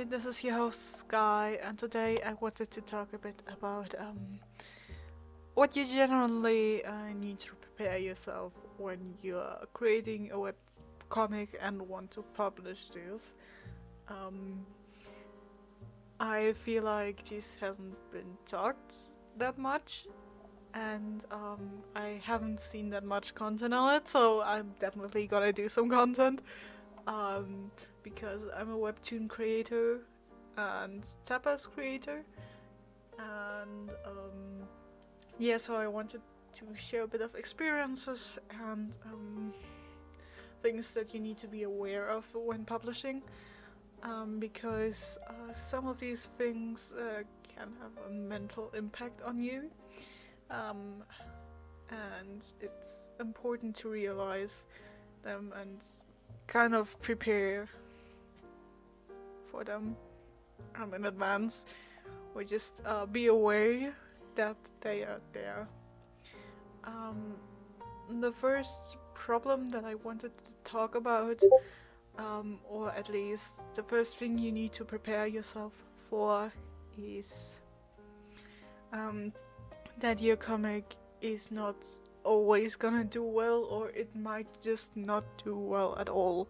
Hi, this is your host Sky, and today I wanted to talk a bit about what you generally need to prepare yourself when you're creating a web comic and want to publish this. Um, I feel like this hasn't been talked that much, and I haven't seen that much content on it, so I'm definitely gonna do some content. Um, because I'm a webtoon creator and tapas creator, and yeah, so I wanted to share a bit of experiences and things that you need to be aware of when publishing, because some of these things can have a mental impact on you, um, and it's important to realize them and kind of prepare for them in advance, or just be aware that they are there. Um, the first problem that I wanted to talk about, or at least the first thing you need to prepare yourself for, is um, that your comic is not always gonna do well, or it might just not do well at all.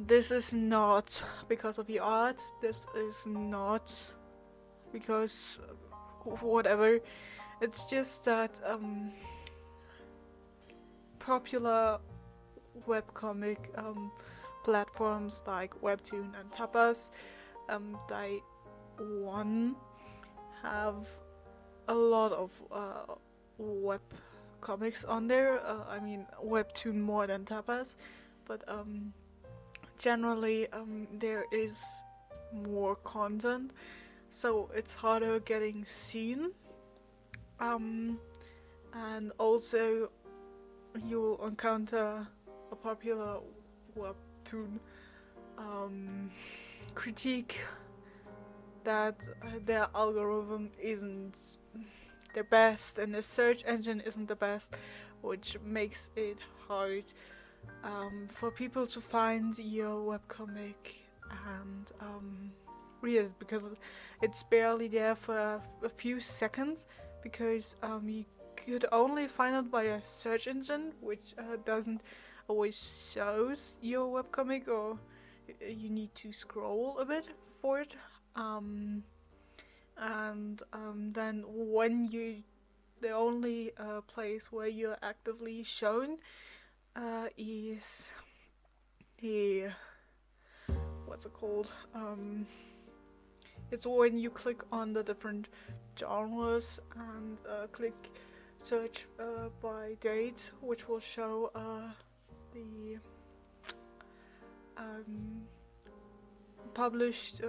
This is not because of your art, this is not because whatever. It's just that popular webcomic platforms like Webtoon and Tapas, they one have a lot of web comics on there. I mean Webtoon more than Tapas, but generally there is more content, so it's harder getting seen. Um, and also you'll encounter a popular webtoon um, critique that their algorithm isn't the best and the search engine isn't the best, which makes it hard for people to find your webcomic and read it, because it's barely there for a few seconds, because you could only find it by a search engine, which doesn't always shows your webcomic, or you need to scroll a bit for it. Um, and then when you the only place where you're actively shown is the what's it called? It's when you click on the different genres and click search by date, which will show the um, published,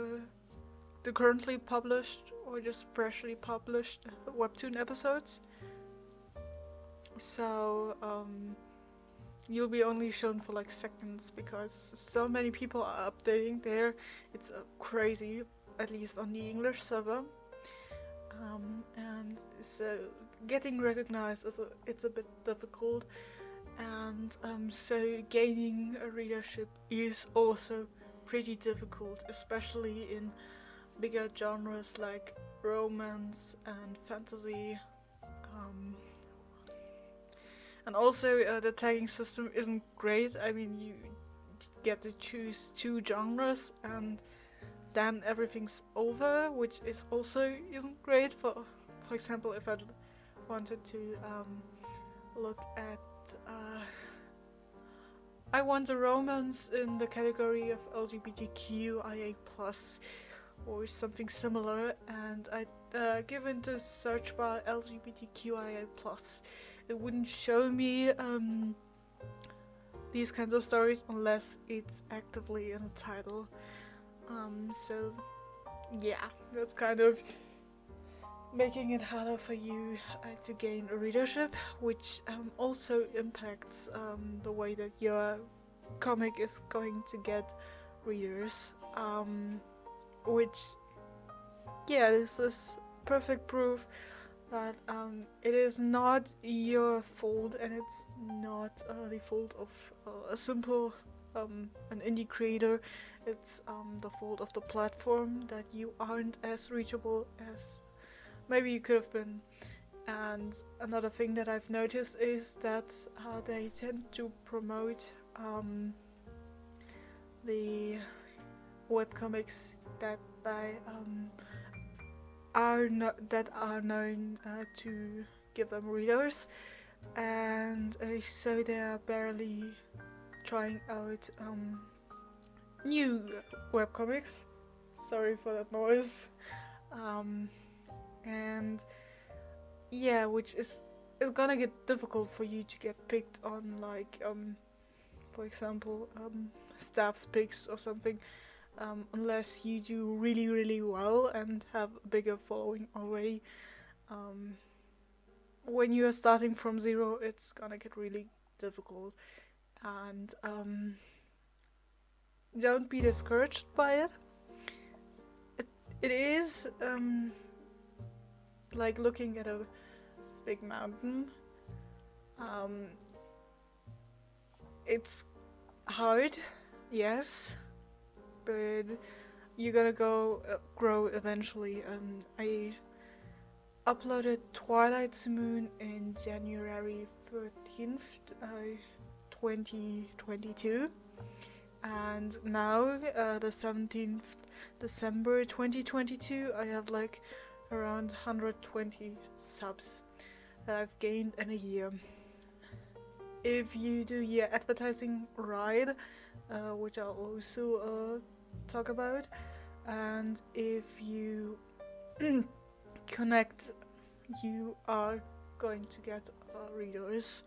the currently published or just freshly published webtoon episodes. So you'll be only shown for like seconds because so many people are updating there. It's crazy, at least on the English server. And so getting recognized it's a bit difficult, and so gaining a readership is also pretty difficult, especially in bigger genres like romance and fantasy. Um, and also the tagging system isn't great. I mean, you get to choose two genres and then everything's over, which is also isn't great. For example, if I wanted to look at I want a romance in the category of LGBTQIA+, or something similar, and I give into search bar LGBTQIA+. It wouldn't show me these kinds of stories unless it's actively in the title. So yeah, that's kind of making it harder for you to gain a readership, which also impacts the way that your comic is going to get readers. Which, yeah, this is perfect proof that it is not your fault, and it's not the fault of a simple an indie creator, it's the fault of the platform that you aren't as reachable as maybe you could have been. And another thing that I've noticed is that they tend to promote the webcomics that they are known to give them readers, and so they are barely trying out new webcomics. Sorry for that noise. Um, and yeah, which is it's gonna get difficult for you to get picked on, like for example, staff's picks or something, unless you do really really well and have a bigger following already. Um, when you are starting from zero, it's gonna get really difficult, and don't be discouraged by it. It, it is like looking at a big mountain. Um, it's hard, yes, but you're gonna grow eventually. I uploaded Twilight's Moon in January 13th, 2022, and now, the 17th December 2022, I have like around 120 subs that I've gained in a year. If you do your advertising right, which I'll also talk about, and if you connect, you are going to get readers.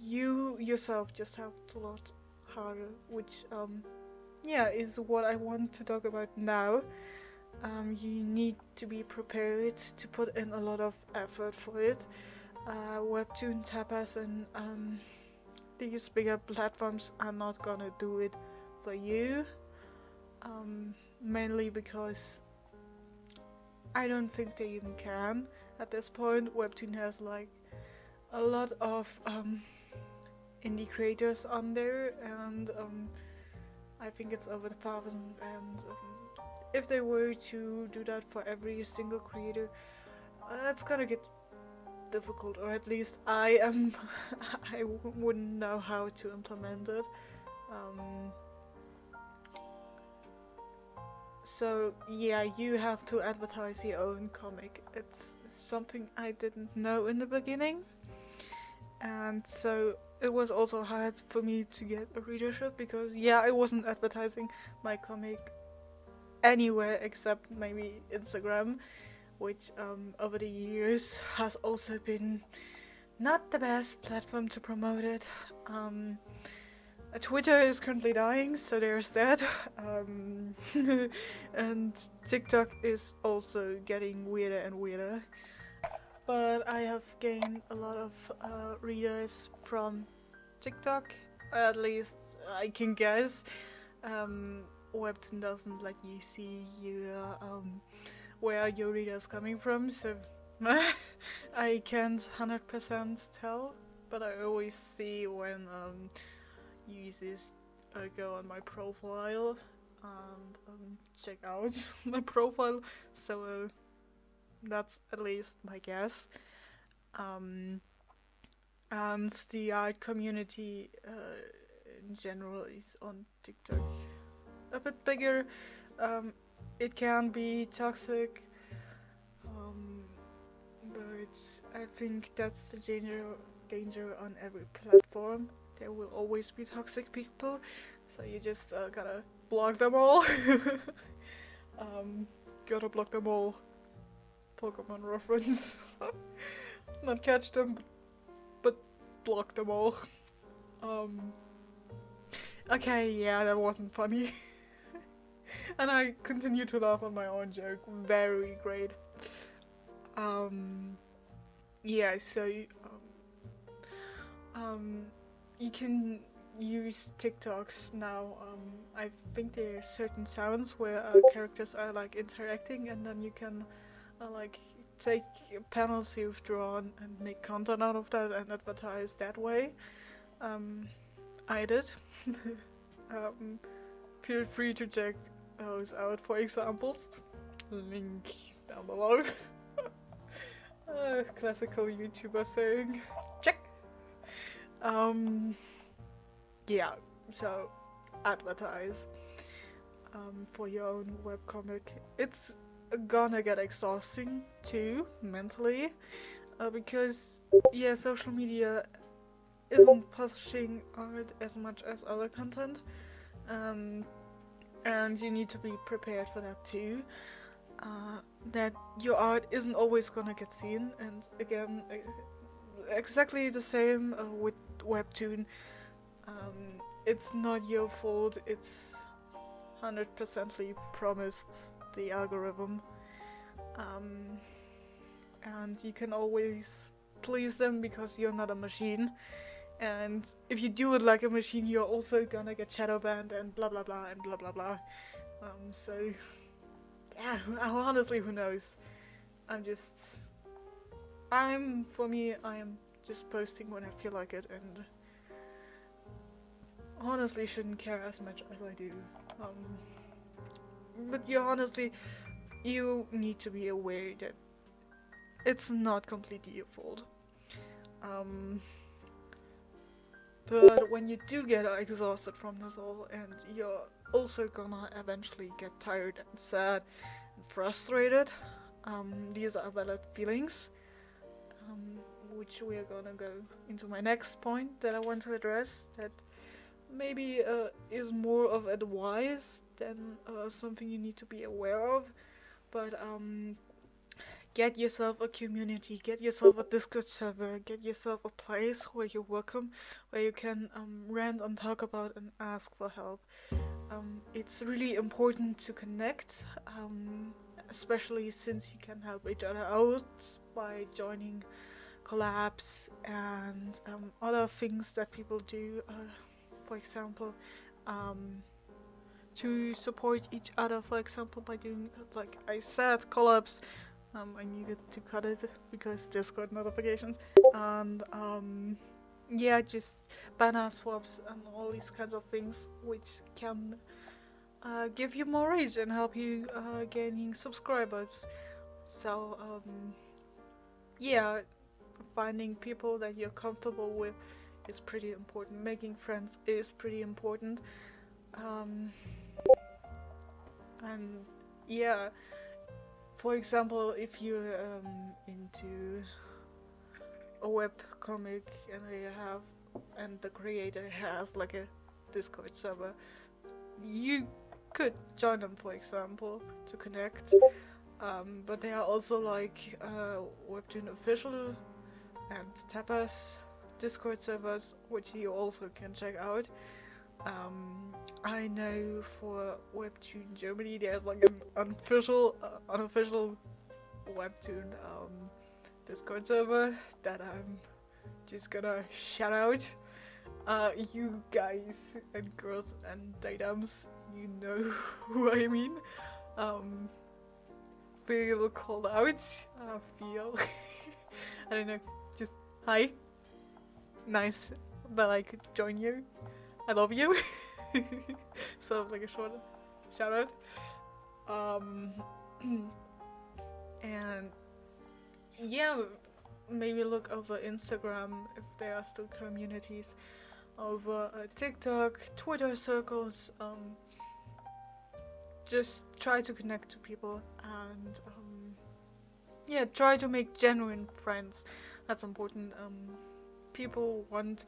You yourself just have to lot harder, which yeah, is what I want to talk about now. You need to be prepared to put in a lot of effort for it. Webtoon, Tapas, and these bigger platforms are not gonna do it for you. Mainly because I don't think they even can. At this point, Webtoon has like a lot of indie creators on there, and I think it's over 1,000. And if they were to do that for every single creator, that's gonna get difficult, or at least I am. I wouldn't know how to implement it. So yeah, you have to advertise your own comic. It's something I didn't know in the beginning, and so it was also hard for me to get a readership because yeah, I wasn't advertising my comic anywhere except maybe Instagram, which over the years has also been not the best platform to promote it. Twitter is currently dying, so there's that. And TikTok is also getting weirder and weirder. But I have gained a lot of readers from TikTok. At least I can guess. Webtoon doesn't let you see where your readers coming from, so I can't 100% tell. But I always see when users go on my profile and check out my profile, so that's at least my guess. And the art community in general is on TikTok a bit bigger. It can be toxic, but I think that's the danger on every platform. There will always be toxic people, so you just gotta block them all. Gotta block them all. Pokemon reference. Not catch them, but block them all. Okay, yeah, that wasn't funny. And I continue to laugh on my own joke. Very great. Yeah, so you can use TikToks now. I think there are certain sounds where characters are like interacting, and then you can like take panels you've drawn and make content out of that and advertise that way. I did. um, Feel free to check those out for examples. Link down below. Classical YouTuber saying. Check. Um, yeah, so advertise for your own webcomic. It's gonna get exhausting too, mentally, because, yeah, social media isn't pushing art as much as other content, um, and you need to be prepared for that too. That your art isn't always gonna get seen, and again, exactly the same with Webtoon. It's not your fault, it's 100%ly promised the algorithm. Um, and you can always please them because you're not a machine. And if you do it like a machine, you're also gonna get shadow banned and blah blah blah and blah blah blah. So yeah, honestly, who knows? For me, I am just posting when I feel like it, and honestly shouldn't care as much as I do. But you honestly, you need to be aware that it's not completely your fault. Um, but when you do get exhausted from this all, and you're also gonna eventually get tired and sad and frustrated, these are valid feelings, which we are gonna go into my next point that I want to address, that maybe is more of advice than something you need to be aware of. But get yourself a community, get yourself a Discord server, get yourself a place where you're welcome, where you can rant and talk about and ask for help. It's really important to connect, especially since you can help each other out by joining collabs and other things that people do. For example, um, to support each other, for example, by doing, like I said, collabs. I needed to cut it because Discord notifications. And yeah, just banner swaps and all these kinds of things, which can give you more reach and help you gaining subscribers. So yeah, finding people that you're comfortable with is pretty important. Making friends is pretty important. Um, and yeah, for example, if you're into a web comic and the creator has like a Discord server, you could join them, for example, to connect. But there are also like Webtoon official and Tapas Discord servers, which you also can check out. I know for Webtoon Germany, there's like an unofficial Webtoon Discord server that I'm just gonna shout out. You guys and girls and datums, you know who I mean. Um, Feel called out. Feel. I don't know. Just hi. Nice that I could join you. I love you. Sort of like a short shout out. Um, and yeah, maybe look over Instagram if there are still communities, over TikTok, Twitter circles. Just try to connect to people and yeah, try to make genuine friends. That's important. People want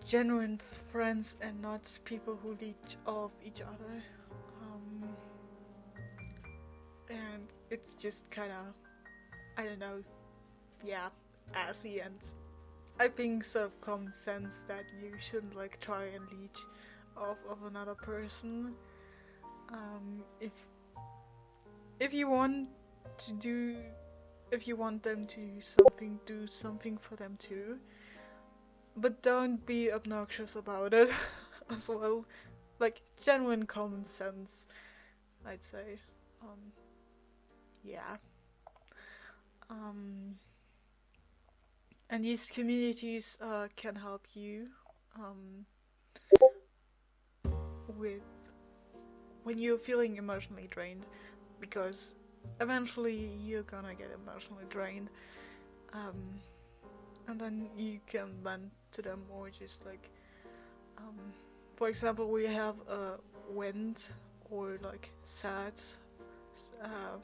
genuine friends and not people who leech off each other. Um, and it's just kind of, I don't know, yeah, assy, and I think sort of common sense that you shouldn't like try and leech off of another person. If you want to do, if you want them to do something for them too. But don't be obnoxious about it as well. Like genuine common sense, I'd say. Yeah. Um, and these communities can help you um, with when you're feeling emotionally drained, because eventually you're gonna get emotionally drained, um, and then you can vent to them or just like, um, for example, we have a vent or like sad uh,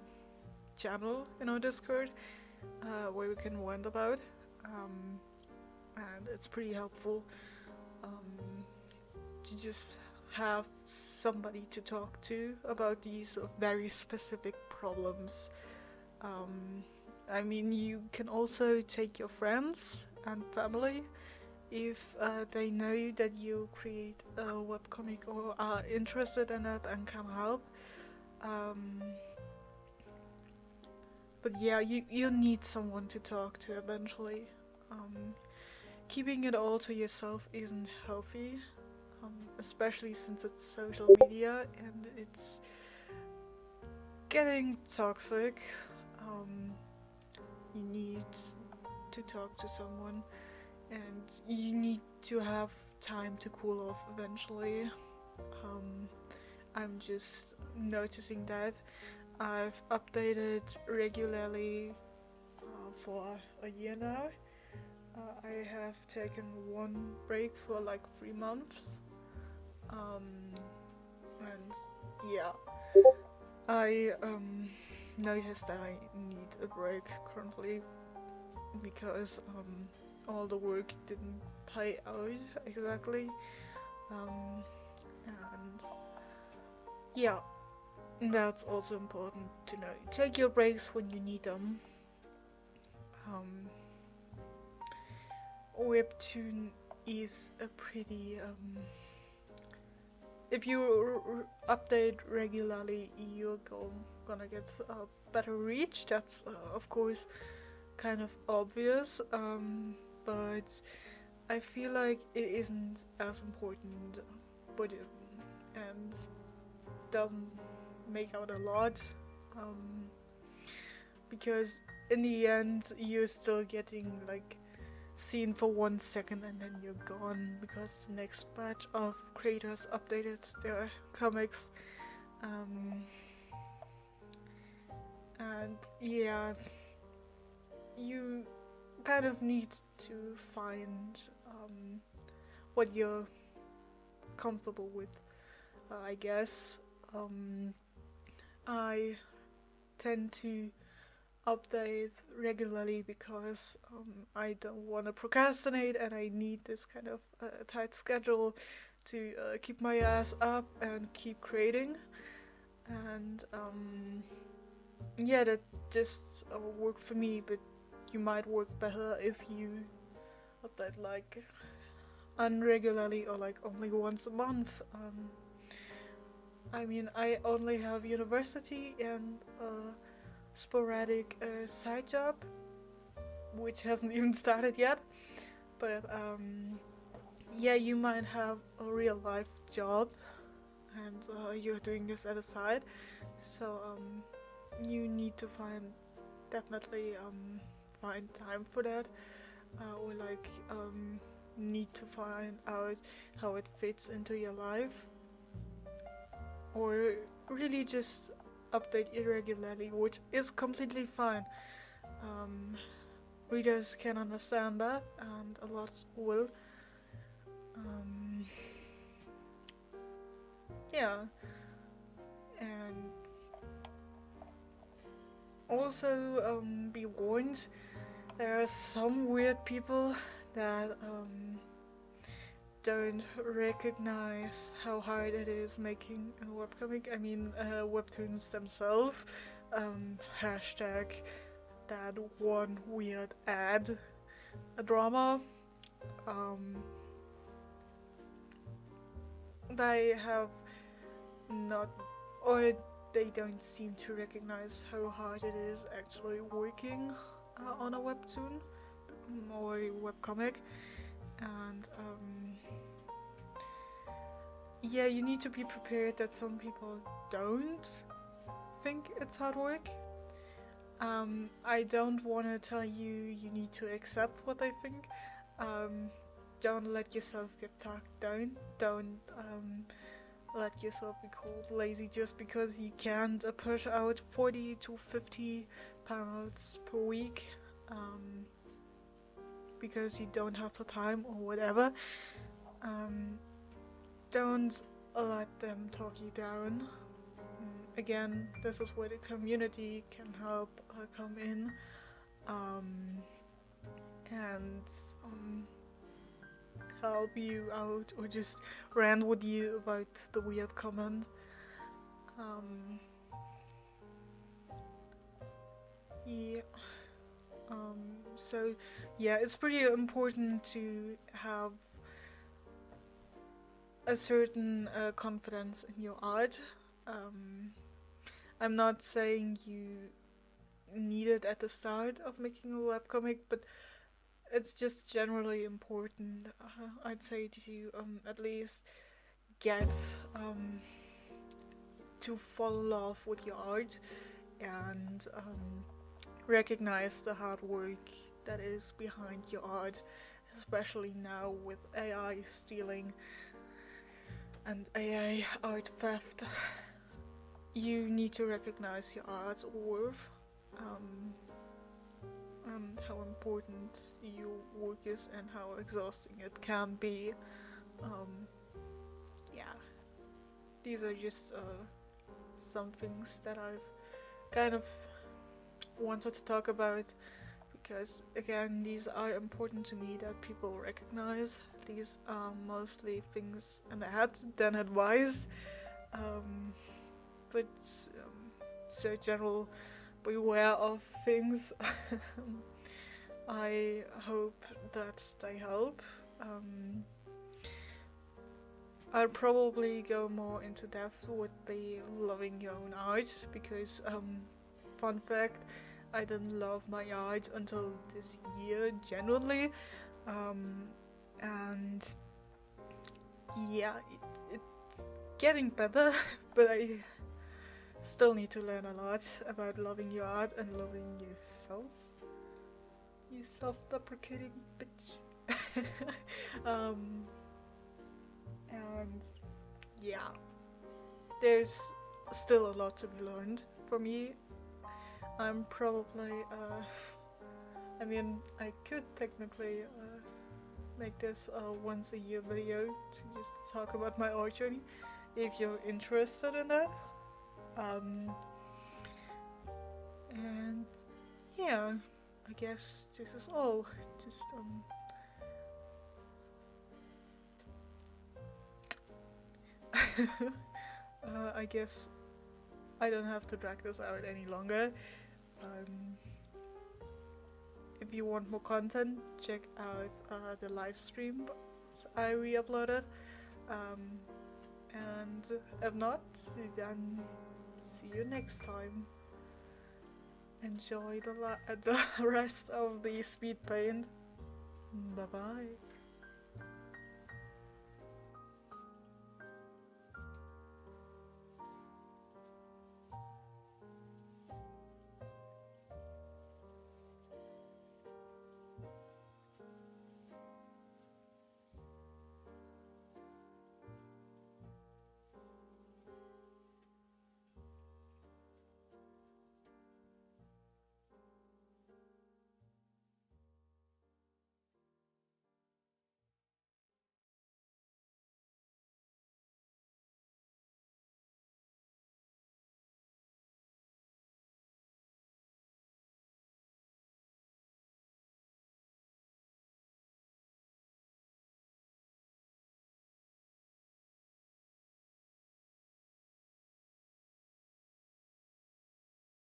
channel in our Discord where we can vent about, um, and it's pretty helpful um, to just have somebody to talk to about these very specific problems. Um, I mean, you can also take your friends and family if they know that you create a webcomic or are interested in it and can help. Um, but yeah, you need someone to talk to eventually. Um, Keeping it all to yourself isn't healthy, especially since it's social media and it's getting toxic. Um, you need to talk to someone and you need to have time to cool off eventually. Um, I'm just noticing that I've updated regularly for a year now. I have taken one break for like 3 months. Um, and yeah, I noticed that I need a break currently because all the work didn't pay out exactly. Um, and yeah, that's also important to know. Take your breaks when you need them. Um, Webtoon is a pretty if you update regularly, you're gonna get better reach. That's of course kind of obvious, but I feel like it isn't as important, but and doesn't make out a lot, um, because in the end you're still getting like seen for 1 second and then you're gone because the next batch of creators updated their comics. Um, and yeah, you kind of need to find what you're comfortable with, I guess. Um, I tend to update regularly because I don't want to procrastinate and I need this kind of tight schedule to keep my ass up and keep creating. And yeah, that just worked for me, but you might work better if you update like unregularly or like only once a month. I mean, I only have university and a sporadic side job, which hasn't even started yet. But yeah, you might have a real life job and you're doing this at a side. So you need to definitely find time for that, or like need to find out how it fits into your life, or really just update irregularly, which is completely fine. Um, Readers can understand that, and a lot will. Um, yeah, and also be warned, there are some weird people that don't recognize how hard it is making a webcomic. I mean, webtoons themselves. Hashtag that one weird ad, a drama. Um, they have not, or they don't seem to recognize how hard it is actually working on a webtoon or a webcomic. And yeah, you need to be prepared that some people don't think it's hard work. I don't want to tell you you need to accept what they think. Um, don't let yourself get talked down. Don't let yourself be called lazy just because you can't push out 40 to 50 panels per week, because you don't have the time or whatever. Don't let them talk you down. Again, this is where the community can help come in, and help you out or just rant with you about the weird comment. Yeah. So yeah, it's pretty important to have a certain confidence in your art. I'm not saying you need it at the start of making a webcomic, but it's just generally important, I'd say, to at least get to fall in love with your art and recognize the hard work that is behind your art, especially now with AI stealing and AI art theft. You need to recognize your art's worth, and how important your work is and how exhausting it can be. Yeah, these are just some things that I've kind of wanted to talk about because, again, these are important to me that people recognize. These are mostly things in the head than advice, but so general, beware of things. I hope that they help. I'll probably go more into depth with the loving your own art because, fun fact, I didn't love my art until this year, genuinely. And yeah, it's getting better, but I still need to learn a lot about loving your art and loving yourself. You self-deprecating bitch. And yeah, there's still a lot to be learned for me. I'm probably, I mean, I could technically make this a once a year video to just talk about my art journey if you're interested in that. And yeah, I guess this is all. Just I guess I don't have to drag this out any longer. If you want more content, check out the live stream I re-uploaded. And if not, then see you next time. Enjoy the rest of the speed paint. Bye bye.